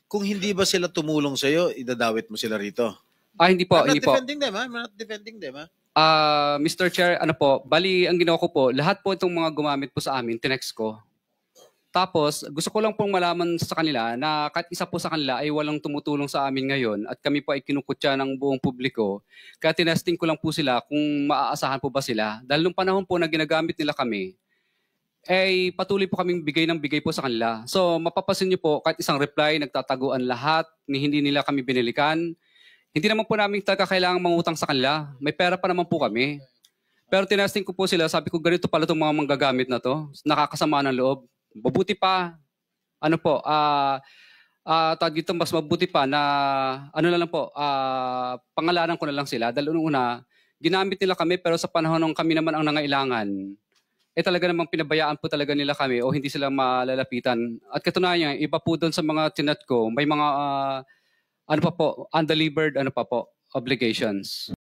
Kung hindi ba sila tumulong sa'yo, idadawit mo sila rito? Hindi po, I'm not hindi po. defending them, ha? I'm not defending them, ha? Mr. Chair, ano po, bali ang ginawa ko po, lahat po itong mga gumamit po sa amin, tinext ko. Tapos, gusto ko lang pong malaman sa kanila na kahit isa po sa kanila ay walang tumutulong sa amin ngayon at kami po ay kinukutya ng buong publiko. Kaya tinesting ko lang po sila kung maaasahan po ba sila. Dahil nung panahon po na ginagamit nila kami, ay patuloy po kaming bigay ng bigay po sa kanila. So, mapapasin niyo po, kahit isang reply, nagtataguan lahat, ni hindi nila kami binilikan. Hindi naman po namin talaga kailangang mangutang sa kanila. May pera pa naman po kami. Pero tinesting ko po sila, sabi ko ganito pala itong mga manggagamit na to. Nakakasama ng loob. Mabuti pa, ano po, tawag dito, mas mabuti pa na, ano na lang po, pangalanan ko na lang sila. Dahil una, ginamit nila kami pero sa panahon nung kami naman ang nangailangan, talaga namang pinabayaan po talaga nila kami o hindi sila malalapitan. At katunayan, iba po doon sa mga tinat ko, may mga, ano pa po, undelivered, ano pa po, obligations.